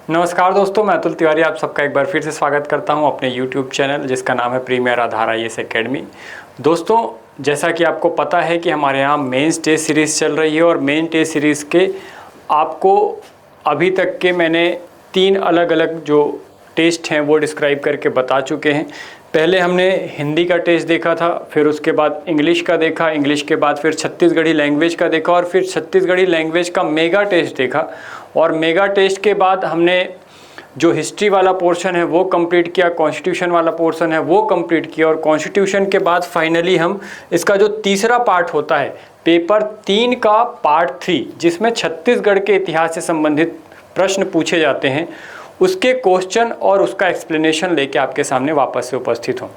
नमस्कार दोस्तों, मैं अतुल तिवारी आप सबका एक बार फिर से स्वागत करता हूं अपने YouTube चैनल जिसका नाम है प्रीमियर आधार IAS एकेडमी। दोस्तों, जैसा कि आपको पता है कि हमारे यहाँ मेंस टेस्ट सीरीज़ चल रही है और मेन टेस्ट सीरीज़ के आपको अभी तक के मैंने 3 अलग अलग जो टेस्ट हैं वो डिस्क्राइब करके बता चुके हैं। पहले हमने हिंदी का टेस्ट देखा था, फिर उसके बाद इंग्लिश का देखा, इंग्लिश के बाद फिर छत्तीसगढ़ी लैंग्वेज का देखा और फिर छत्तीसगढ़ी लैंग्वेज का मेगा टेस्ट देखा। और मेगा टेस्ट के बाद हमने जो हिस्ट्री वाला पोर्शन है वो कंप्लीट किया, कॉन्स्टिट्यूशन वाला पोर्शन है वो कंप्लीट किया और कॉन्स्टिट्यूशन के बाद फाइनली हम इसका जो तीसरा पार्ट होता है पेपर 3 का पार्ट 3 जिसमें छत्तीसगढ़ के इतिहास से संबंधित प्रश्न पूछे जाते हैं उसके क्वेश्चन और उसका एक्सप्लेनेशन लेके आपके सामने वापस से उपस्थित हूँ।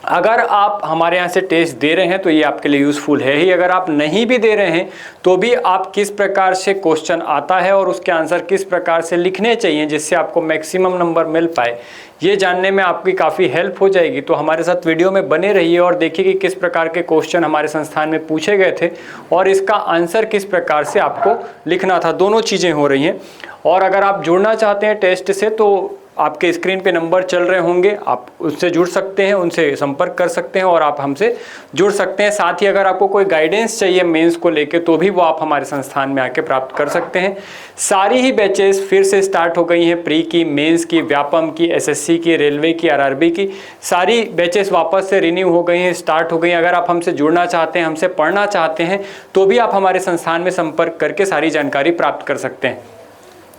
अगर आप हमारे यहाँ से टेस्ट दे रहे हैं तो ये आपके लिए यूज़फुल है ही। अगर आप नहीं भी दे रहे हैं तो भी आप किस प्रकार से क्वेश्चन आता है और उसके आंसर किस प्रकार से लिखने चाहिए जिससे आपको मैक्सिमम नंबर मिल पाए, ये जानने में आपकी काफ़ी हेल्प हो जाएगी। तो हमारे साथ वीडियो में बने रहिए और देखिए कि किस प्रकार के क्वेश्चन हमारे संस्थान में पूछे गए थे और इसका आंसर किस प्रकार से आपको लिखना था। दोनों चीज़ें हो रही हैं। और अगर आप जुड़ना चाहते हैं टेस्ट से तो आपके स्क्रीन पे नंबर चल रहे होंगे, आप उससे जुड़ सकते हैं, उनसे संपर्क कर सकते हैं और आप हमसे जुड़ सकते हैं। साथ ही अगर आपको कोई गाइडेंस चाहिए मेंस को लेके तो भी वो आप हमारे संस्थान में आके प्राप्त कर सकते हैं। सारी ही बैचेस फिर से स्टार्ट हो गई हैं, प्री की, मेंस की, व्यापम की, SSC की, रेलवे की, RRB की, सारी बैचेस वापस से रिन्यू हो गई हैं, स्टार्ट हो गई हैं। अगर आप हमसे जुड़ना चाहते हैं, हमसे पढ़ना चाहते हैं तो भी आप हमारे संस्थान में संपर्क करके सारी जानकारी प्राप्त कर सकते हैं।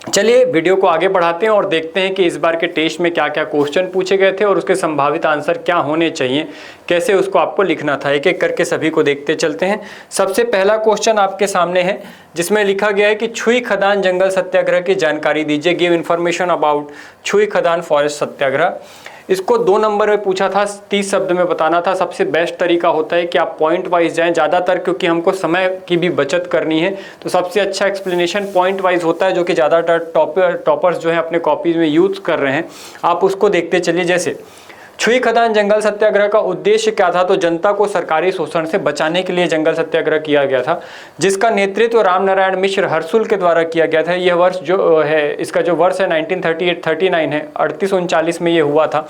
चलिए वीडियो को आगे बढ़ाते हैं और देखते हैं कि इस बार के टेस्ट में क्या क्या क्वेश्चन पूछे गए थे और उसके संभावित आंसर क्या होने चाहिए, कैसे उसको आपको लिखना था। एक एक करके सभी को देखते चलते हैं। सबसे पहला क्वेश्चन आपके सामने है जिसमें लिखा गया है कि छुई खदान जंगल सत्याग्रह की जानकारी दीजिए। गिव इन्फॉर्मेशन अबाउट छुई खदान फॉरेस्ट सत्याग्रह। इसको 2 नंबर में पूछा था, 30 शब्द में बताना था। सबसे बेस्ट तरीका होता है कि आप पॉइंट वाइज जाएं ज़्यादातर, क्योंकि हमको समय की भी बचत करनी है तो सबसे अच्छा एक्सप्लेनेशन पॉइंट वाइज होता है जो कि ज़्यादातर टॉपर्स जो हैं अपने कॉपीज में यूज़ कर रहे हैं। आप उसको देखते चलिए। जैसे छुई खदान जंगल सत्याग्रह का उद्देश्य क्या था, तो जनता को सरकारी शोषण से बचाने के लिए जंगल सत्याग्रह किया गया था जिसका नेतृत्व रामनारायण मिश्र हर्सुल के द्वारा किया गया था। यह वर्ष जो है, इसका जो वर्ष है 1938-39 है, 38-39 में ये हुआ था।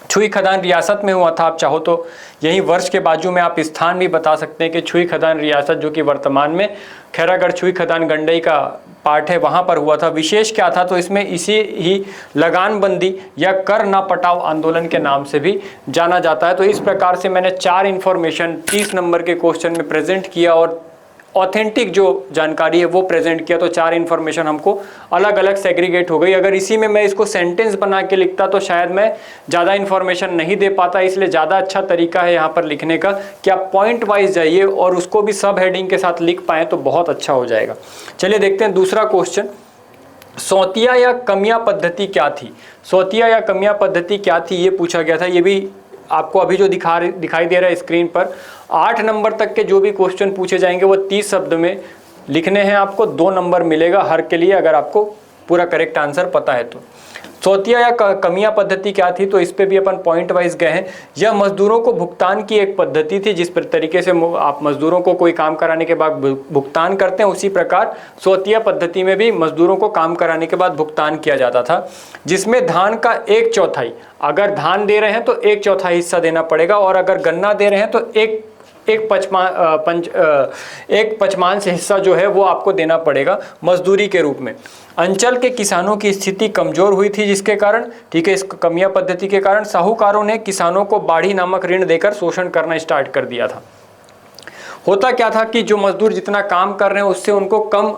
छुई खदान रियासत में हुआ था। आप चाहो तो यही वर्ष के बाजू में आप स्थान भी बता सकते हैं कि छुई खदान रियासत जो कि वर्तमान में खैरागढ़ छुई खदान गंडई का पार्ट है वहाँ पर हुआ था। विशेष क्या था, तो इसमें इसी ही लगानबंदी या कर ना पटाओ आंदोलन के नाम से भी जाना जाता है। तो इस प्रकार से मैंने 4 इन्फॉर्मेशन 30 नंबर के क्वेश्चन में प्रेजेंट किया और ऑथेंटिक जो जानकारी है वो प्रेजेंट किया। तो 4 इन्फॉर्मेशन हमको अलग अलग सेग्रीगेट हो गई। अगर इसी में मैं इसको सेंटेंस बना के लिखता तो शायद मैं ज़्यादा इन्फॉर्मेशन नहीं दे पाता, इसलिए ज़्यादा अच्छा तरीका है यहाँ पर लिखने का कि आप पॉइंट वाइज जाइए और उसको भी सब हेडिंग के साथ लिख पाएँ तो बहुत अच्छा हो जाएगा। चलिए देखते हैं दूसरा क्वेश्चन। सौतिया या कमियाँ पद्धति क्या थी? सौतिया या कमियाँ पद्धति क्या थी ये पूछा गया था। ये भी आपको अभी जो दिखाई दे रहा है स्क्रीन पर 8 नंबर तक के जो भी क्वेश्चन पूछे जाएंगे वो 30 शब्द में लिखने हैं। आपको 2 नंबर मिलेगा हर के लिए अगर आपको पूरा करेक्ट आंसर पता है तो। सौतिया या कमियां पद्धति क्या थी, तो इस पे भी अपन पॉइंट वाइज गए हैं। यह मजदूरों को भुगतान की एक पद्धति थी जिस तरीके से आप मजदूरों को कोई काम कराने के बाद भुगतान करते हैं, उसी प्रकार सौतिया पद्धति में भी मजदूरों को काम कराने के बाद भुगतान किया जाता था, जिसमें धान का 1/4, अगर धान दे रहे हैं तो 1/4 हिस्सा देना पड़ेगा और अगर गन्ना दे रहे हैं तो एक पचमांश हिस्सा जो है वो आपको देना पड़ेगा मजदूरी के रूप में। अंचल के किसानों की स्थिति कमजोर हुई थी जिसके कारण, ठीक है, इस कमियां पद्धति के कारण साहूकारों ने किसानों को बाढ़ी नामक ऋण देकर शोषण करना स्टार्ट कर दिया था। होता क्या था कि जो मजदूर जितना काम कर रहे हैं उससे उनको कम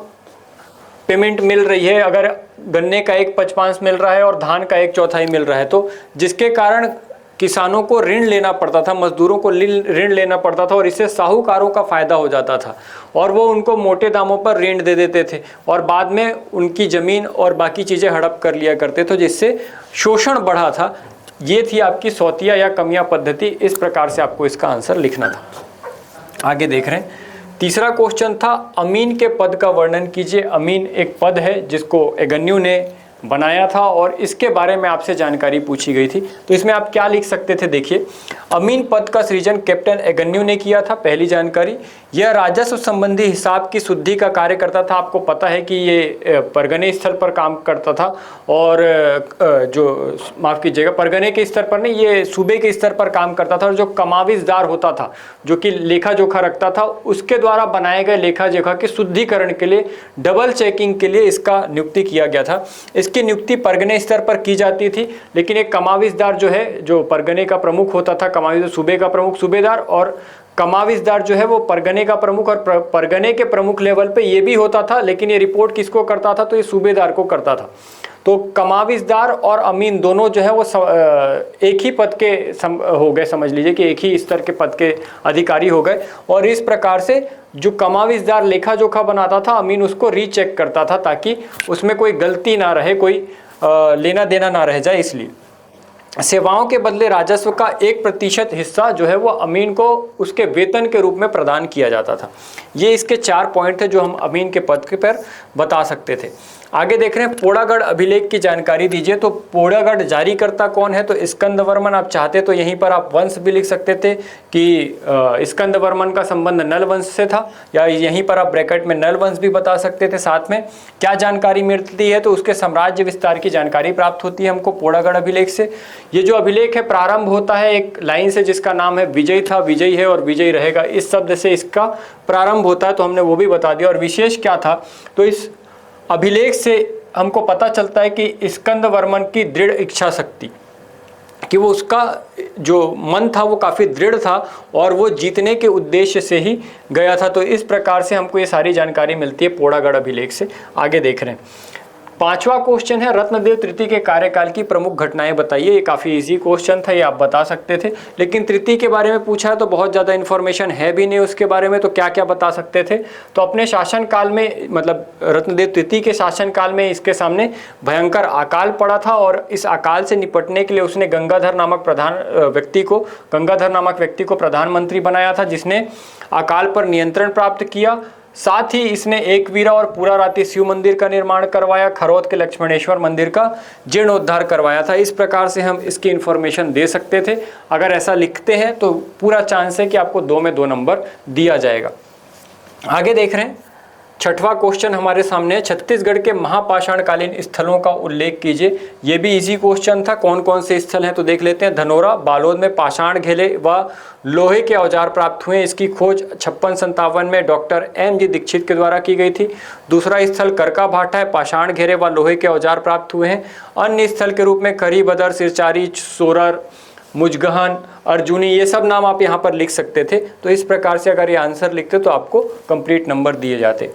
पेमेंट मिल रही है। अगर गन्ने का 1/5 मिल रहा है और धान का 1/4 मिल रहा है तो जिसके कारण किसानों को ऋण लेना पड़ता था, मजदूरों को ऋण लेना पड़ता था और इससे साहूकारों का फायदा हो जाता था और वो उनको मोटे दामों पर ऋण दे देते थे और बाद में उनकी ज़मीन और बाकी चीज़ें हड़प कर लिया करते थे जिससे शोषण बढ़ा था। ये थी आपकी सौतिया या कमियां पद्धति। इस प्रकार से आपको इसका आंसर लिखना था। आगे देख रहे हैं। तीसरा क्वेश्चन था अमीन के पद का वर्णन कीजिए। अमीन एक पद है जिसको एगन्यू ने बनाया था और इसके बारे में आपसे जानकारी पूछी गई थी। तो इसमें आप क्या लिख सकते थे, देखिए, अमीन पद का सृजन कैप्टन एगन्यू ने किया था, पहली जानकारी। यह राजस्व संबंधी हिसाब की शुद्धि का कार्य करता था। आपको पता है कि ये परगने स्तर पर काम करता था और जो माफ़ कीजिएगा परगने के स्तर पर नहीं, ये सूबे के स्तर पर काम करता था। और जो कमाविजदार होता था, जो कि लेखा जोखा रखता था, उसके द्वारा बनाए गए लेखा जोखा के शुद्धिकरण के लिए, डबल चेकिंग के लिए इसका नियुक्ति किया गया था। इसकी नियुक्ति परगने स्तर पर की जाती थी, लेकिन एक कमाविजदार जो है, जो परगने का प्रमुख होता था, कमाविजदार सूबे का प्रमुख सूबेदार, और कमाविजदार जो है वो परगने का प्रमुख, और परगने के प्रमुख लेवल पे ये भी होता था, लेकिन ये रिपोर्ट किसको करता था, तो ये सूबेदार को करता था। तो कमाविजदार और अमीन दोनों जो है वो एक ही पद के हो गए, समझ लीजिए कि एक ही स्तर के पद के अधिकारी हो गए। और इस प्रकार से जो कमाविजदार लेखा जोखा बनाता था, अमीन उसको रीचेक करता था ताकि उसमें कोई गलती ना रहे, कोई लेना देना ना रह जाए। इसलिए सेवाओं के बदले राजस्व का 1% हिस्सा जो है वो अमीन को उसके वेतन के रूप में प्रदान किया जाता था। ये इसके 4 पॉइंट थे जो हम अमीन के पद के पर बता सकते थे। आगे देख रहे हैं पोड़ागढ़ अभिलेख की जानकारी दीजिए। तो पोड़ागढ़ जारीकर्ता कौन है, तो स्कंदवर्मन। आप चाहते तो यहीं पर आप वंश भी लिख सकते थे कि स्कंदवर्मन का संबंध नल वंश से था, या यहीं पर आप ब्रैकेट में नल वंश भी बता सकते थे। साथ में क्या जानकारी मिलती है, तो उसके साम्राज्य विस्तार की जानकारी प्राप्त होती है हमको पोड़ागढ़ अभिलेख से। ये जो अभिलेख है प्रारंभ होता है एक लाइन से जिसका नाम है विजय था, विजयी है और विजयी रहेगा, इस शब्द से इसका प्रारंभ होता है। तो हमने वो भी बता दिया। और विशेष क्या था, तो इस अभिलेख से हमको पता चलता है कि स्कंदवर्मन की दृढ़ इच्छा शक्ति, कि वो उसका जो मन था वो काफ़ी दृढ़ था और वो जीतने के उद्देश्य से ही गया था। तो इस प्रकार से हमको ये सारी जानकारी मिलती है पोड़ागढ़ अभिलेख से। आगे देख रहे हैं, 5वां क्वेश्चन है रत्नदेव तृतीय के कार्यकाल की प्रमुख घटनाएं बताइए। ये काफ़ी इजी क्वेश्चन था, ये आप बता सकते थे, लेकिन तृतीय के बारे में पूछा है तो बहुत ज़्यादा इन्फॉर्मेशन है भी नहीं उसके बारे में, तो क्या क्या बता सकते थे। तो अपने शासनकाल में, मतलब रत्नदेव तृतीय के शासनकाल में इसके सामने भयंकर अकाल पड़ा था और इस अकाल से निपटने के लिए उसने गंगाधर नामक व्यक्ति को प्रधानमंत्री बनाया था, जिसने अकाल पर नियंत्रण प्राप्त किया। साथ ही इसने एकवीरा और पूराराती शिव मंदिर का निर्माण करवाया, खरौद के लक्ष्मणेश्वर मंदिर का जीर्णोद्धार करवाया था। इस प्रकार से हम इसकी इन्फॉर्मेशन दे सकते थे। अगर ऐसा लिखते हैं तो पूरा चांस है कि आपको 2 में 2 नंबर दिया जाएगा। आगे देख रहे हैं, 6वां क्वेश्चन हमारे सामने है, छत्तीसगढ़ के महापाषाणकालीन स्थलों का उल्लेख कीजिए। ये भी इजी क्वेश्चन था। कौन कौन से स्थल हैं तो देख लेते हैं। धनोरा, बालोद में पाषाण घेले व लोहे के औजार प्राप्त हुए। इसकी खोज 56-57 में डॉक्टर M.G. दीक्षित के द्वारा की गई थी। दूसरा स्थल करका भाटा है, पाषाण घेरे व लोहे के औजार प्राप्त हुए हैं। अन्य स्थल के रूप में खरी बदर, सिरचारी, सोरर, मुजगहन, अर्जुनी, ये सब नाम आप यहाँ पर लिख सकते थे। तो इस प्रकार से अगर ये आंसर लिखते तो आपको कंप्लीट नंबर दिए जाते।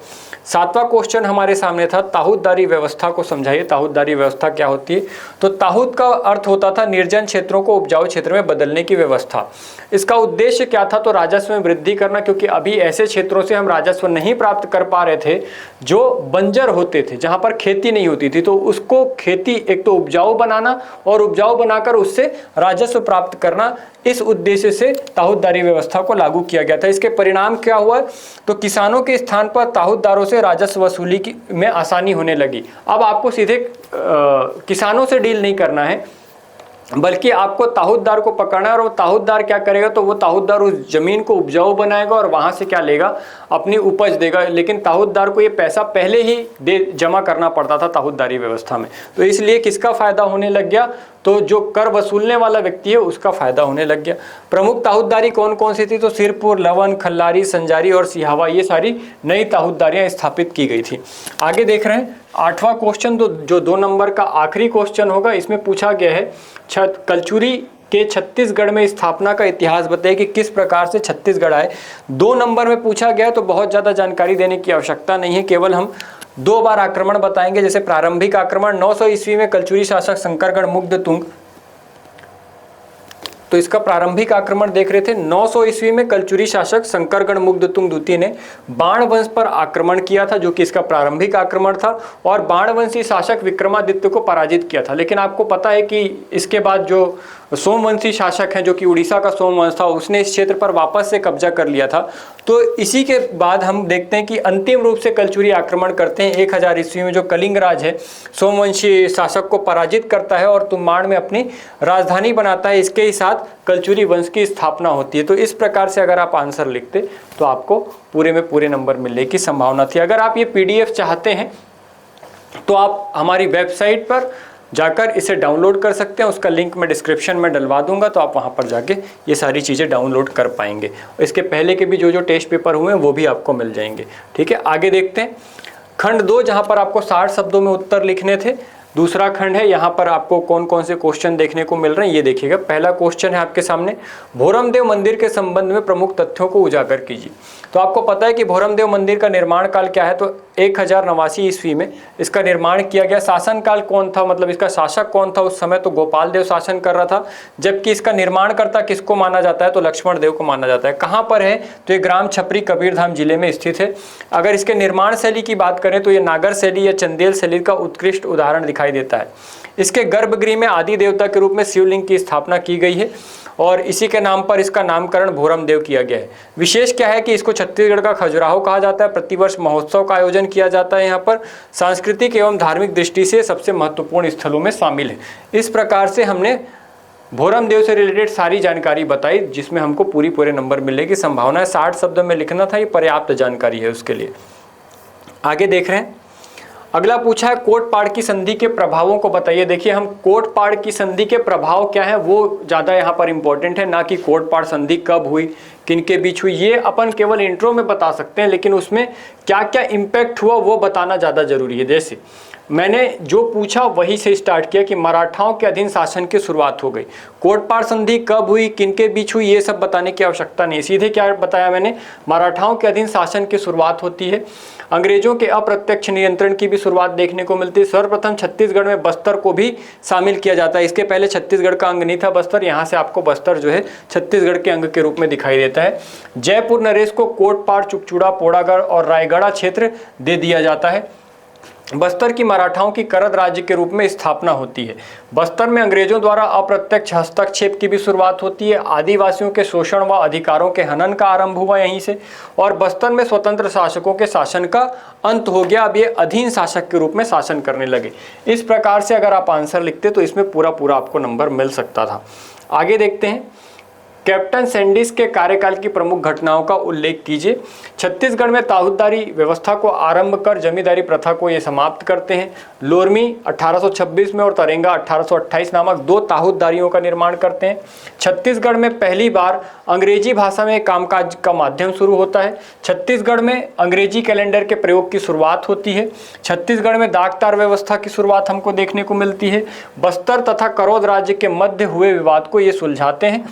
7वां क्वेश्चन हमारे सामने था, ताहूतदारी व्यवस्था को समझाइए। ताहूतदारी व्यवस्था क्या होती है, तो ताहूत का अर्थ होता था निर्जन क्षेत्रों को उपजाऊ क्षेत्र में बदलने की व्यवस्था। इसका उद्देश्य क्या था, तो राजस्व में वृद्धि करना, क्योंकि अभी ऐसे क्षेत्रों से हम राजस्व नहीं प्राप्त कर पा रहे थे जो बंजर होते थे, जहाँ पर खेती नहीं होती थी। तो उसको खेती एक तो उपजाऊ बनाना और उपजाऊ बनाकर उससे राजस्व प्राप्त करना, इस उद्देश्य से ताहूतदारी व्यवस्था को लागू किया गया था। इसके परिणाम क्या हुआ, तो किसानों के स्थान पर ताहूतदारों से राजस्व वसूली में आसानी होने लगी। अब आपको सीधे किसानों से डील नहीं करना है, बल्कि आपको ताहूतदार को पकड़ना है। और वो ताहूतदार क्या करेगा, तो वो ताहूतदार उस जमीन को उपजाऊ बनाएगा और वहां से क्या लेगा, अपनी उपज देगा। लेकिन ताहूतदार को ये पैसा पहले ही जमा करना पड़ता था ताहूतदारी व्यवस्था में। तो इसलिए किसका फायदा होने लग गया, तो जो कर वसूलने वाला व्यक्ति है उसका फायदा होने लग गया। प्रमुख ताहूतदारी कौन कौन सी थी, तो सिरपुर, लवन, खल्लारी, संजारी और सिहावा, ये सारी नई ताहूतदारियां स्थापित की गई थी। आगे देख रहे हैं 8वां क्वेश्चन, तो जो 2 नंबर का आखिरी क्वेश्चन होगा, इसमें पूछा गया है कलचुरी के छत्तीसगढ़ में स्थापना का इतिहास बताइए कि किस प्रकार से छत्तीसगढ़ आए। 2 नंबर में पूछा गया, तो बहुत ज़्यादा जानकारी देने की आवश्यकता नहीं है, केवल हम 2 बार आक्रमण बताएंगे। जैसे प्रारंभिक आक्रमण 900 ईस्वी में कलचुरी शासक शंकरगढ़ मुग्ध तुंग, तो इसका प्रारंभिक आक्रमण देख रहे थे। 900 ईस्वी में कलचुरी शासक शंकरगढ़ मुग्धतुंग द्वितीय ने बाण वंश पर आक्रमण किया था, जो कि इसका प्रारंभिक आक्रमण था, और बाणवंशी शासक विक्रमादित्य को पराजित किया था। लेकिन आपको पता है कि इसके बाद जो सोमवंशी शासक हैं, जो कि उड़ीसा का सोमवंश था, उसने इस क्षेत्र पर वापस से कब्जा कर लिया था। तो इसी के बाद हम देखते हैं कि अंतिम रूप से कलचुरी आक्रमण करते हैं 1000 ईस्वी में, जो कलिंग राज है सोमवंशी शासक को पराजित करता है और तुम्बाड़ में अपनी राजधानी बनाता है। इसके ही साथ कलचुरी वंश की स्थापना होती है। तो इस प्रकार से अगर आप आंसर लिखते तो आपको पूरे में पूरे नंबर मिलने की संभावना थी। अगर आप ये PDF चाहते हैं तो आप हमारी वेबसाइट पर जाकर इसे डाउनलोड कर सकते हैं। उसका लिंक मैं डिस्क्रिप्शन में डलवा दूंगा, तो आप वहां पर जाके ये सारी चीज़ें डाउनलोड कर पाएंगे। इसके पहले के भी जो टेस्ट पेपर हुए हैं वो भी आपको मिल जाएंगे। ठीक है, आगे देखते हैं। खंड 2, जहां पर आपको 60 शब्दों में उत्तर लिखने थे। दूसरा खंड है, यहाँ पर आपको कौन कौन से क्वेश्चन देखने को मिल रहे हैं ये देखिएगा। पहला क्वेश्चन है आपके सामने, भोरमदेव मंदिर के संबंध में प्रमुख तथ्यों को उजागर कीजिए। तो आपको पता है कि भोरमदेव मंदिर का निर्माण काल क्या है, तो 1089 ईस्वी में इसका निर्माण किया गया। शासन काल कौन था, मतलब इसका शासक कौन था उस समय, तो गोपाल देव शासन कर रहा था। जबकि इसका निर्माणकर्ता किसको माना जाता है, तो लक्ष्मण देव को माना जाता है। कहाँ पर है, तो ये ग्राम छपरी कबीरधाम जिले में स्थित है। अगर इसके निर्माण शैली की बात करें तो ये नागर शैली या चंदेल शैली का उत्कृष्ट उदाहरण दिखाई देता है। इसके गर्भगृह में आदि देवता के रूप में शिवलिंग की स्थापना की गई है और इसी के नाम पर इसका नामकरण भोरमदेव किया गया है। विशेष क्या है कि इसको छत्तीसगढ़ का खजुराहो कहा जाता है। प्रतिवर्ष महोत्सव का आयोजन किया जाता है। यहाँ पर सांस्कृतिक एवं धार्मिक दृष्टि से सबसे महत्वपूर्ण स्थलों में शामिल है। इस प्रकार से हमने भोरमदेव से रिलेटेड सारी जानकारी बताई, जिसमें हमको पूरे नंबर मिलने की संभावना है। 60 शब्द में लिखना था, ये पर्याप्त जानकारी है उसके लिए। आगे देख रहे हैं, अगला पूछा है कोटपाड़ की संधि के प्रभावों को बताइए। देखिए, हम कोटपाड़ की संधि के प्रभाव क्या है वो ज़्यादा यहाँ पर इंपॉर्टेंट है, ना कि कोटपाड़ संधि कब हुई, किनके बीच हुई। ये अपन केवल इंट्रो में बता सकते हैं, लेकिन उसमें क्या क्या इम्पैक्ट हुआ वो बताना ज़्यादा जरूरी है। जैसे मैंने जो पूछा वही से स्टार्ट किया कि मराठाओं के अधीन शासन की शुरुआत हो गई। कोटपाड़ संधि कब हुई, किनके बीच हुई, ये सब बताने की आवश्यकता नहीं। सीधे क्या बताया मैंने, मराठाओं के अधीन शासन की शुरुआत होती है। अंग्रेजों के अप्रत्यक्ष नियंत्रण की भी शुरुआत देखने को मिलती है। सर्वप्रथम छत्तीसगढ़ में बस्तर को भी शामिल किया जाता है। इसके पहले छत्तीसगढ़ का अंग नहीं था बस्तर, यहाँ से आपको बस्तर जो है छत्तीसगढ़ के अंग के रूप में दिखाई देता है। जयपुर नरेश को कोटपाड़, चुकचुड़ा, पोड़ागढ़ और रायगढ़ क्षेत्र दे दिया जाता है। बस्तर की मराठाओं की करद राज्य के रूप में स्थापना होती है। बस्तर में अंग्रेजों द्वारा अप्रत्यक्ष हस्तक्षेप की भी शुरुआत होती है। आदिवासियों के शोषण व अधिकारों के हनन का आरंभ हुआ यहीं से, और बस्तर में स्वतंत्र शासकों के शासन का अंत हो गया। अब ये अधीन शासक के रूप में शासन करने लगे। इस प्रकार से अगर आप आंसर लिखते तो इसमें पूरा आपको नंबर मिल सकता था। आगे देखते हैं, कैप्टन सैंडिस के कार्यकाल की प्रमुख घटनाओं का उल्लेख कीजिए। छत्तीसगढ़ में ताहूदारी व्यवस्था को आरंभ कर जमींदारी प्रथा को ये समाप्त करते हैं। लोरमी 1826 में और तरेंगा 1828 नामक 2 ताहूदारियों का निर्माण करते हैं। छत्तीसगढ़ में पहली बार अंग्रेजी भाषा में कामकाज का माध्यम शुरू होता है। छत्तीसगढ़ में अंग्रेजी कैलेंडर के प्रयोग की शुरुआत होती है। छत्तीसगढ़ में डाकतार व्यवस्था की शुरुआत हमको देखने को मिलती है। बस्तर तथा करौद राज्य के मध्य हुए विवाद को ये सुलझाते हैं।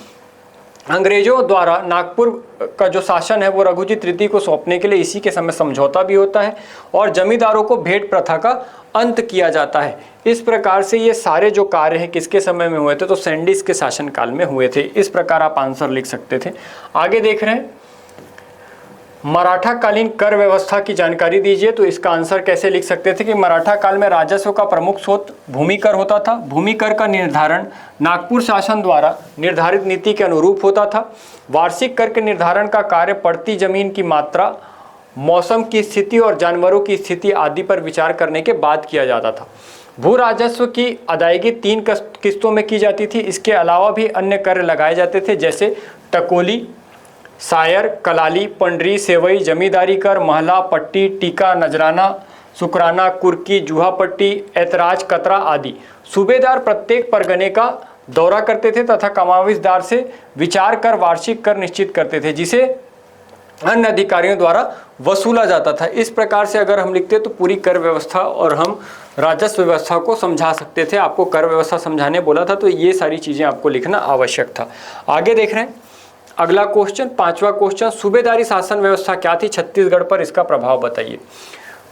अंग्रेजों द्वारा नागपुर का जो शासन है वो रघुजी तृतीय को सौंपने के लिए इसी के समय समझौता भी होता है और जमींदारों को भेंट प्रथा का अंत किया जाता है। इस प्रकार से ये सारे जो कार्य हैं किसके समय में हुए थे, तो सैंडिस के शासनकाल में हुए थे। इस प्रकार आप आंसर लिख सकते थे। आगे देख रहे हैं, मराठा कालीन कर व्यवस्था की जानकारी दीजिए। तो इसका आंसर कैसे लिख सकते थे कि मराठा काल में राजस्व का प्रमुख स्रोत भूमि कर होता था। भूमि कर का निर्धारण नागपुर शासन द्वारा निर्धारित नीति के अनुरूप होता था। वार्षिक कर के निर्धारण का कार्य पड़ती जमीन की मात्रा, मौसम की स्थिति और जानवरों की स्थिति आदि पर विचार करने के बाद किया जाता था। भू राजस्व की अदायगी 3 किस्तों में की जाती थी। इसके अलावा भी अन्य कर लगाए जाते थे, जैसे टकोली, सायर, कलाली, पंडरी, सेवई, जमींदारी कर, महला, पट्टी, टीका, नजराना, शुक्राना, कुर्की, जूहा पट्टी, ऐतराज, कतरा आदि। सूबेदार प्रत्येक परगने का दौरा करते थे तथा कमाविशदार से विचार कर वार्षिक कर निश्चित करते थे, जिसे अन्य अधिकारियों द्वारा वसूला जाता था। इस प्रकार से अगर हम लिखते तो पूरी कर व्यवस्था और हम राजस्व व्यवस्था को समझा सकते थे। आपको कर व्यवस्था समझाने बोला था तो ये सारी चीज़ें आपको लिखना आवश्यक था। आगे देख रहे हैं, अगला क्वेश्चन, 5वां क्वेश्चन, सूबेदारी शासन व्यवस्था क्या थी छत्तीसगढ़ पर, इसका प्रभाव बताइए।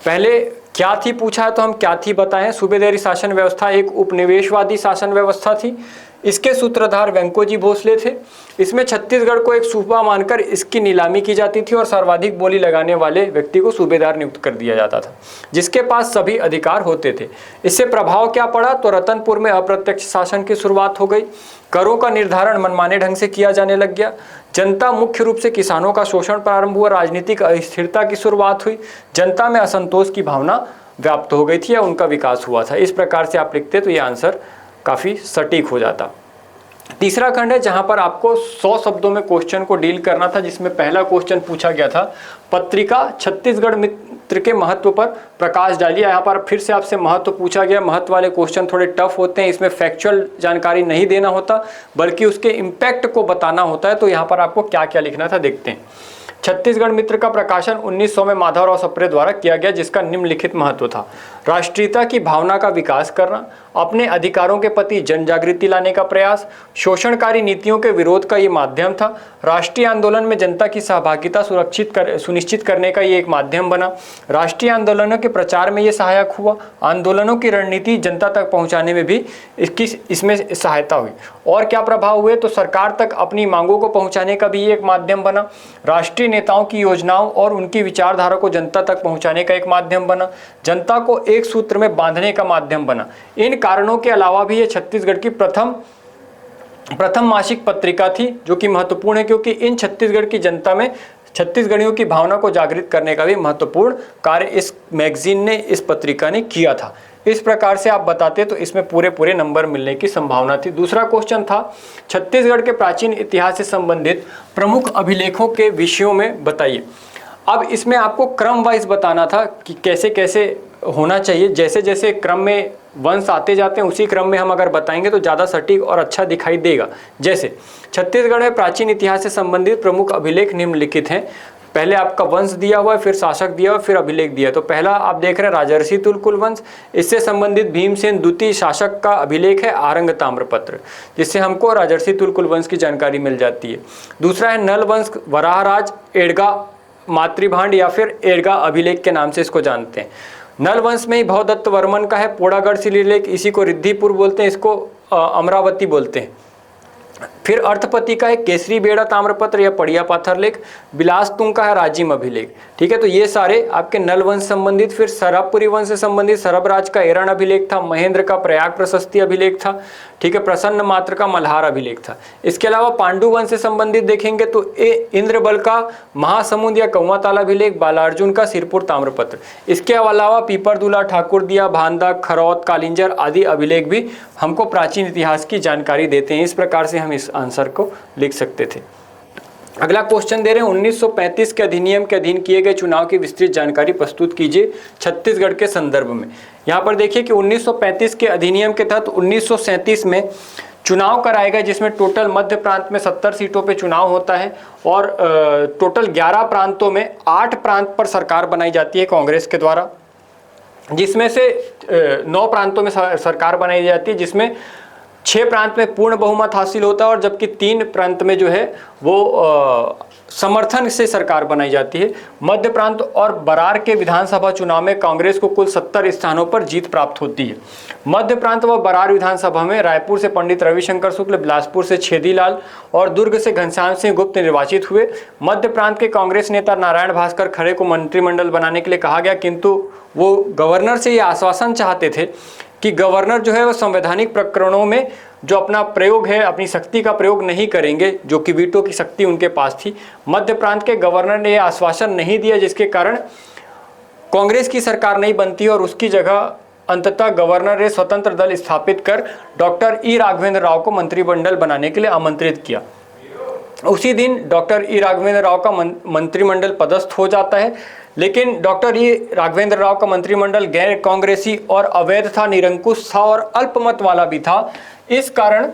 पहले क्या थी पूछा है तो हम क्या थी बताएं। सूबेदारी शासन व्यवस्था एक उपनिवेशवादी शासन व्यवस्था थी। इसके सूत्रधार वेंकोजी भोसले थे। इसमें छत्तीसगढ़ को एक सूबा मानकर इसकी नीलामी की जाती थी और सर्वाधिक बोली लगाने वाले व्यक्ति को सूबेदार नियुक्त कर दिया जाता था, जिसके पास सभी अधिकार होते थे। इससे प्रभाव क्या पड़ा तो रतनपुर में अप्रत्यक्ष शासन की शुरुआत हो गई। करों का निर्धारण मनमाने ढंग से किया जाने लग गया। जनता मुख्य रूप से किसानों का शोषण प्रारंभ हुआ। राजनीतिक अस्थिरता की शुरुआत हुई। जनता में असंतोष की भावना व्याप्त हो गई थी या उनका विकास हुआ था। इस प्रकार से आप लिखते तो ये आंसर काफ़ी सटीक हो जाता। तीसरा खंड है जहां पर आपको 100 शब्दों में क्वेश्चन को डील करना था, जिसमें पहला क्वेश्चन पूछा गया था, पत्रिका छत्तीसगढ़ मित्र के महत्व पर प्रकाश डालिए। यहाँ पर फिर से आपसे महत्व पूछा गया। महत्व वाले क्वेश्चन थोड़े टफ होते हैं, इसमें फैक्चुअल जानकारी नहीं देना होता बल्कि उसके इम्पैक्ट को बताना होता है। तो यहाँ पर आपको क्या क्या लिखना था देखते हैं। छत्तीसगढ़ मित्र का प्रकाशन 1900 में माधवराव सप्रे द्वारा किया गया, जिसका निम्नलिखित महत्व था। राष्ट्रीयता की भावना का विकास करना, अपने अधिकारों के प्रति जन जागृति लाने का प्रयास, शोषणकारी नीतियों के विरोध का ये माध्यम था। राष्ट्रीय आंदोलन में जनता की सहभागिता सुनिश्चित करने का ये एक माध्यम बना। राष्ट्रीय आंदोलनों के प्रचार में ये सहायक हुआ। आंदोलनों की रणनीति जनता तक पहुंचाने में भी इसमें सहायता हुई। और क्या प्रभाव हुए तो सरकार तक अपनी मांगों को पहुंचाने का भी एक माध्यम बना। राष्ट्रीय नेताओं की योजनाओं और उनकी विचारधारा को जनता तक पहुंचाने का एक माध्यम बना। जनता को एक सूत्र में बांधने का माध्यम बना। इन कारणों के अलावा भी ये छत्तीसगढ़ की प्रथम मासिक पत्रिका थी, जो कि महत्वपूर्ण है क्योंकि इन छत्तीसगढ़ की जनता में छत्तीसगढ़ियों की भावना को जागृत करने का भी महत्वपूर्ण कार्य इस मैगजीन ने, इस पत्रिका ने किया था। इस प्रकार से आप बताते तो इसमें पूरे नंबर मिलने की संभावना थी। दूसरा क्वेश्चन था, छत्तीसगढ़ के प्राचीन इतिहास से संबंधित प्रमुख अभिलेखों के विषयों में बताइए। अब इसमें आपको क्रम वाइज बताना था कि कैसे कैसे होना चाहिए। जैसे जैसे क्रम में वंश आते जाते हैं उसी क्रम में हम अगर बताएंगे तो ज़्यादा सटीक और अच्छा दिखाई देगा। जैसे छत्तीसगढ़ में प्राचीन इतिहास से संबंधित प्रमुख अभिलेख निम्नलिखित हैं। पहले आपका वंश दिया हुआ है, फिर शासक दिया हुआ, फिर अभिलेख दिया। तो पहला आप देख रहे हैं राजर्षि तुलकुल वंश। इससे संबंधित भीमसेन द्वितीय शासक का अभिलेख है आरंग ताम्रपत्र, जिससे हमको राजर्षि तुलकुल वंश की जानकारी मिल जाती है। दूसरा है नल वंश, वराहराज एड़गा मातृभांड या फिर एड़गा अभिलेख के नाम से इसको जानते हैं। नल वंश में ही भवदत्त वर्मन का है पोड़ागढ़ शिलालेख, इसी को रिद्धिपुर बोलते हैं, इसको अमरावती बोलते हैं। फिर अर्थपति का है केसरी बेड़ा ताम्रपत्र या पड़िया पाथर लेख। बिलास तुंग का है राजिम अभिलेख। ठीक है, तो ये सारे आपके नल वंश संबंधित। फिर सरबपुरी वंश से संबंधित सरबराज का एरण अभिलेख था। महेंद्र का प्रयाग प्रशस्ति अभिलेख था। ठीक है, प्रसन्न मात्र का मल्हार अभिलेख था। इसके अलावा पांडु वंश से संबंधित देखेंगे तो इंद्रबल का महासमुंद या कौवा ताल अभिलेख, बालार्जुन का सिरपुर ताम्रपत्र। इसके अलावा पीपरदुला, ठाकुर दिया, भांदा, खरौत, कालिंजर आदि अभिलेख भी हमको प्राचीन इतिहास की जानकारी देते हैं। इस प्रकार से हम इस आंसर को लिख सकते थे। अगला क्वेश्चन दे रहे हैं, 1935 के अधिनियम के अधीन किए गए चुनाव की विस्तृत जानकारी प्रस्तुत कीजिए छत्तीसगढ़ के संदर्भ में। यहाँ पर देखिए कि 1935 के अधिनियम के तहत 1937 में चुनाव कराया गया, जिसमें टोटल मध्य प्रांत में 70 सीटों पे चुनाव होता है और टोटल 11 प्रांतों में 8 प्रांत पर सरकार बनाई जाती है कांग्रेस के द्वारा, जिसमें से 9 प्रांतों में सरकार बनाई जाती है, जिसमें 6 प्रांत में पूर्ण बहुमत हासिल होता है और जबकि 3 प्रांत में जो है वो समर्थन से सरकार बनाई जाती है। मध्य प्रांत और बरार के विधानसभा चुनाव में कांग्रेस को कुल 70 स्थानों पर जीत प्राप्त होती है। मध्य प्रांत व बरार विधानसभा में रायपुर से पंडित रविशंकर शुक्ल, बिलासपुर से छेदीलाल और दुर्ग से घनश्याम सिंह गुप्त निर्वाचित हुए। मध्य प्रांत के कांग्रेस नेता नारायण भास्कर खरे को मंत्रिमंडल बनाने के लिए कहा गया, किंतु वो गवर्नर से ये आश्वासन चाहते थे कि गवर्नर जो है वो संवैधानिक प्रकरणों में जो अपना प्रयोग है, अपनी शक्ति का प्रयोग नहीं करेंगे, जो कि वीटो की शक्ति उनके पास थी। मध्य प्रांत के गवर्नर ने यह आश्वासन नहीं दिया, जिसके कारण कांग्रेस की सरकार नहीं बनती और उसकी जगह अंततः गवर्नर ने स्वतंत्र दल स्थापित कर डॉक्टर ई राघवेंद्र राव को मंत्रिमंडल बनाने के लिए आमंत्रित किया। उसी दिन डॉक्टर ई राघवेंद्र राव का मंत्रिमंडल पदस्थ हो जाता है, लेकिन डॉक्टर ई राघवेंद्र राव का मंत्रिमंडल गैर कांग्रेसी और अवैध था, निरंकुश था और अल्पमत वाला भी था। इस कारण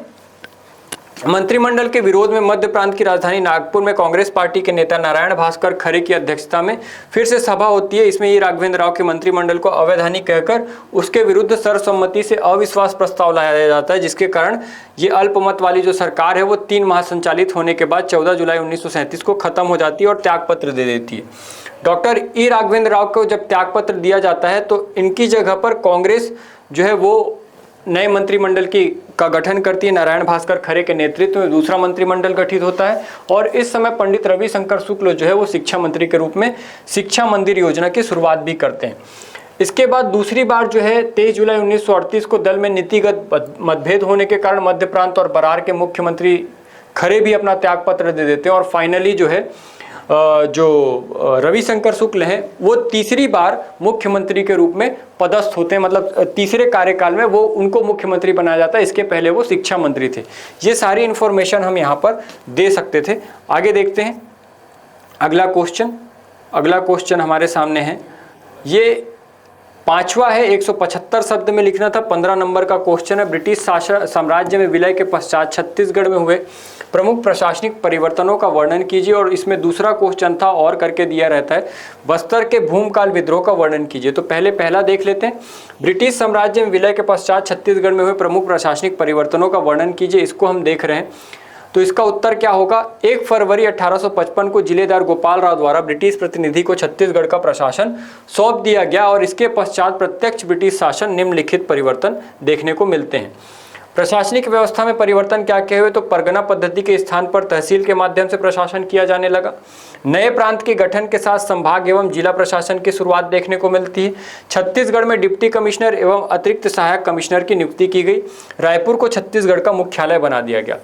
मंत्रिमंडल के विरोध में मध्य प्रांत की राजधानी नागपुर में कांग्रेस पार्टी के नेता नारायण भास्कर खरे की अध्यक्षता में फिर से सभा होती है। इसमें ई राघवेंद्र राव के मंत्रिमंडल को अवैधानिक कहकर उसके विरुद्ध सर्वसम्मति से अविश्वास प्रस्ताव लाया जाता है, जिसके कारण ये अल्पमत वाली जो सरकार है वो 3 माह संचालित होने के बाद 14 जुलाई 1937 को खत्म हो जाती है और त्यागपत्र दे देती है। डॉक्टर ई राघवेंद्र राव को जब त्यागपत्र दिया जाता है तो इनकी जगह पर कांग्रेस जो है वो नए मंत्रिमंडल की का गठन करती है। नारायण भास्कर खरे के नेतृत्व में दूसरा मंत्रिमंडल गठित होता है और इस समय पंडित रविशंकर शुक्ल जो है वो शिक्षा मंत्री के रूप में शिक्षा मंदिर योजना की शुरुआत भी करते हैं। इसके बाद दूसरी बार जो है 23 जुलाई 1938 को दल में नीतिगत मतभेद होने के कारण मध्य प्रांत और बरार के मुख्यमंत्री खरे भी अपना त्यागपत्र दे देते हैं और फाइनली जो है जो रविशंकर शुक्ल हैं वो तीसरी बार मुख्यमंत्री के रूप में पदस्थ होते हैं, मतलब तीसरे कार्यकाल में वो उनको मुख्यमंत्री बनाया जाता है। इसके पहले वो शिक्षा मंत्री थे। ये सारी इन्फॉर्मेशन हम यहाँ पर दे सकते थे। आगे देखते हैं अगला क्वेश्चन हमारे सामने है, ये 5वां है, 175 शब्द में लिखना था, 15 नंबर का क्वेश्चन है। ब्रिटिश शासन साम्राज्य में विलय के पश्चात छत्तीसगढ़ में हुए प्रमुख प्रशासनिक परिवर्तनों का वर्णन कीजिए। और इसमें दूसरा क्वेश्चन था और करके दिया रहता है, बस्तर के भूमकाल विद्रोह का वर्णन कीजिए। तो पहला देख लेते हैं, ब्रिटिश साम्राज्य में विलय के पश्चात छत्तीसगढ़ में हुए प्रमुख प्रशासनिक परिवर्तनों का वर्णन कीजिए। इसको हम देख रहे हैं, तो इसका उत्तर क्या होगा, 1 फरवरी 1855 को जिलेदार गोपाल राव द्वारा ब्रिटिश प्रतिनिधि को छत्तीसगढ़ का प्रशासन सौंप दिया गया और इसके पश्चात प्रत्यक्ष ब्रिटिश शासन निम्नलिखित परिवर्तन देखने को मिलते हैं। प्रशासनिक व्यवस्था में परिवर्तन क्या क्या हुए, तो परगना पद्धति के स्थान पर तहसील के माध्यम से प्रशासन किया जाने लगा। नए प्रांत के गठन के साथ संभाग एवं जिला प्रशासन की शुरुआत देखने को मिलती है। छत्तीसगढ़ में डिप्टी कमिश्नर एवं अतिरिक्त सहायक कमिश्नर की नियुक्ति की गई। रायपुर को छत्तीसगढ़ का मुख्यालय बना दिया गया।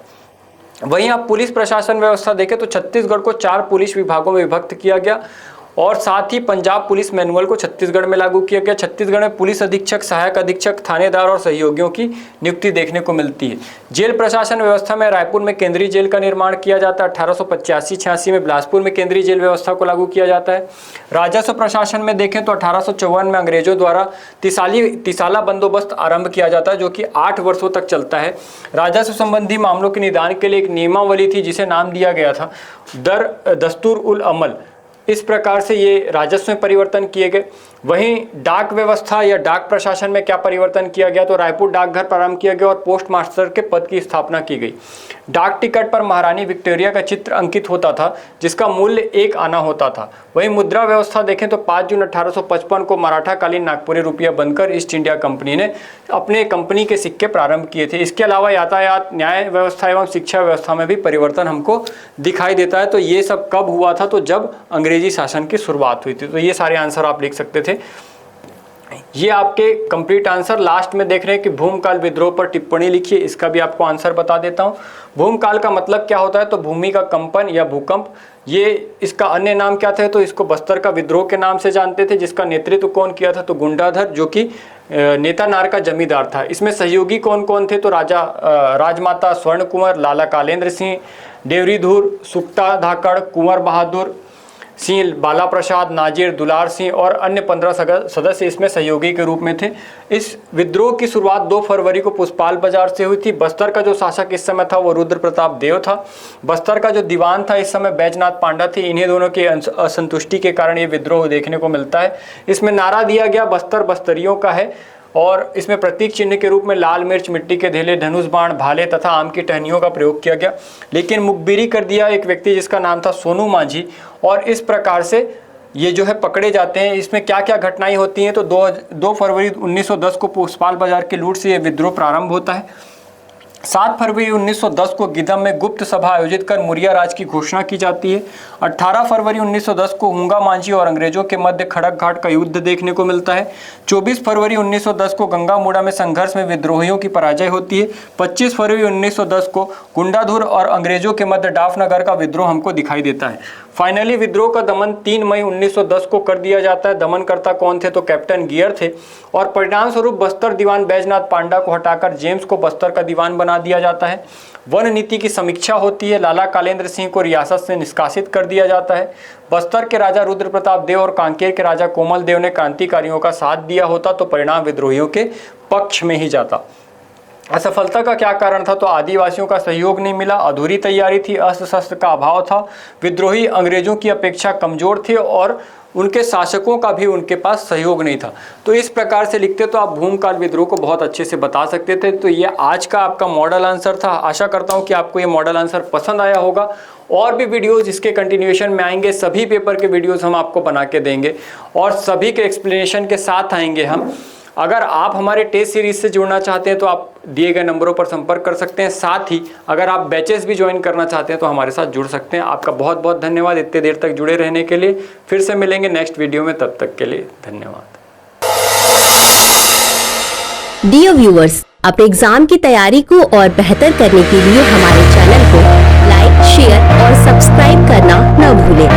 वहीं आप पुलिस प्रशासन व्यवस्था देखें तो छत्तीसगढ़ को 4 पुलिस विभागों में विभक्त किया गया और साथ ही पंजाब पुलिस मैनुअल को छत्तीसगढ़ में लागू किया गया। छत्तीसगढ़ में पुलिस अधीक्षक, सहायक अधीक्षक, थानेदार और सहयोगियों की नियुक्ति देखने को मिलती है। जेल प्रशासन व्यवस्था में रायपुर में केंद्रीय जेल का निर्माण किया जाता है। 1885-86 में बिलासपुर में केंद्रीय जेल व्यवस्था को लागू किया जाता है। राजस्व प्रशासन में देखें तो 1854 में अंग्रेजों द्वारा तिसाला बंदोबस्त आरंभ किया जाता है, जो कि 8 वर्षों तक चलता है। राजस्व संबंधी मामलों के निदान के लिए एक नियमावली थी जिसे नाम दिया गया था दस्तूर उल अमल। इस प्रकार से ये राजस्व में परिवर्तन किए गए। वहीं डाक व्यवस्था या डाक प्रशासन में क्या परिवर्तन किया गया, तो रायपुर डाकघर प्रारंभ किया गया और पोस्ट मास्टर के पद की स्थापना की गई। डाक टिकट पर महारानी विक्टोरिया का चित्र अंकित होता था जिसका मूल्य 1 आना होता था। वहीं मुद्रा व्यवस्था देखें तो 5 जून 1855 को मराठा कालीन नागपुरी रुपया बनकर ईस्ट इंडिया कंपनी ने अपने कंपनी के सिक्के प्रारंभ किए थे। इसके अलावा यातायात, न्याय व्यवस्था एवं शिक्षा व्यवस्था में भी परिवर्तन हमको दिखाई देता है। तो ये सब कब हुआ था, तो जब अंग्रेजी शासन की शुरुआत हुई थी। तो ये सारे आंसर आप लिख सकते थे। ये आपके कंप्लीट आंसर। लास्ट में देख रहे हैं कि भूमकाल विद्रोह पर टिप्पणी लिखिए, इसका भी आपको आंसर बता देता हूं। भूमकाल का मतलब क्या होता है, तो भूमि का कंपन या भूकंप। ये इसका अन्य नाम क्या था, तो इसको बस्तर का विद्रोह के नाम से जानते थे, जिसका नेतृत्व कौन किया था, तो गुंडाधर, जो कि नेतानार का जमींदार था। इसमें सहयोगी कौन कौन थे, तो राजमाता स्वर्ण कुंवर, लाला कालेंद्र सिंह, देवरीधुर, सुक्ता धाकड़, कुंवर बहादुर सिंह, बाला प्रसाद, नाजिर, दुलार सिंह और अन्य 15 सदस्य इसमें सहयोगी के रूप में थे। इस विद्रोह की शुरुआत 2 फरवरी को पुष्पाल बाजार से हुई थी। बस्तर का जो शासक इस समय था वो रुद्र प्रताप देव था। बस्तर का जो दीवान था इस समय बैजनाथ पांडा थे। इन्हीं दोनों की असंतुष्टि के कारण ये विद्रोह देखने को मिलता है। इसमें नारा दिया गया बस्तर बस्तरियों का है और इसमें प्रतीक चिन्ह के रूप में लाल मिर्च, मिट्टी के ढेले, धनुष बाण, भाले तथा आम की टहनियों का प्रयोग किया गया। लेकिन मुखबिरी कर दिया एक व्यक्ति जिसका नाम था सोनू मांझी और इस प्रकार से ये जो है पकड़े जाते हैं। इसमें क्या क्या घटनाएं होती हैं, तो 2 फरवरी 1910 को पुष्पाल बाजार के लूट से ये विद्रोह प्रारंभ होता है। 7 फरवरी 1910 को गिदम में गुप्त सभा आयोजित कर मुरिया राज की घोषणा की जाती है। 18 फरवरी 1910 को हुंगा मांझी और अंग्रेजों के मध्य खड़क घाट का युद्ध देखने को मिलता है। 24 फरवरी 1910 को गंगा मुड़ा में संघर्ष में विद्रोहियों की पराजय होती है। 25 फरवरी 1910 को गुंडाधुर और अंग्रेजों के मध्य डाफनगर का विद्रोह हमको दिखाई देता है। फाइनली विद्रोह का दमन 3 मई 1910 को कर दिया जाता है। दमनकर्ता कौन थे, तो कैप्टन गियर थे और परिणाम स्वरूप बस्तर दीवान बैजनाथ पांडा को हटाकर जेम्स को बस्तर का दीवान बना दिया जाता है। वन नीति की समीक्षा होती है। लाला कालेंद्र सिंह को रियासत से निष्कासित कर दिया जाता है। बस्तर के राजा रुद्र प्रताप देव और कांकेर के राजा कोमल देव ने क्रांतिकारियों का साथ दिया होता तो परिणाम विद्रोहियों के पक्ष में ही जाता। असफलता का क्या कारण था, तो आदिवासियों का सहयोग नहीं मिला, अधूरी तैयारी थी, अस्त्र शस्त्र का अभाव था, विद्रोही अंग्रेजों की अपेक्षा कमजोर थे और उनके शासकों का भी उनके पास सहयोग नहीं था। तो इस प्रकार से लिखते तो आप भूमकाल विद्रोह को बहुत अच्छे से बता सकते थे। तो ये आज का आपका मॉडल आंसर था। आशा करता हूँ कि आपको ये मॉडल आंसर पसंद आया होगा। और भी वीडियोस इसके कंटिन्यूएशन में आएंगे, सभी पेपर के वीडियोस हम आपको बना के देंगे और सभी के एक्सप्लेनेशन के साथ आएंगे हम। अगर आप हमारे टेस्ट सीरीज से जुड़ना चाहते हैं तो आप दिए गए नंबरों पर संपर्क कर सकते हैं। साथ ही अगर आप बैचेस भी ज्वाइन करना चाहते हैं तो हमारे साथ जुड़ सकते हैं। आपका बहुत बहुत धन्यवाद इतने देर तक जुड़े रहने के लिए। फिर से मिलेंगे नेक्स्ट वीडियो में, तब तक के लिए धन्यवाद। डियर व्यूअर्स, अपने एग्जाम की तैयारी को और बेहतर करने के लिए हमारे चैनल को लाइक, शेयर और सब्सक्राइब करना न भूलें।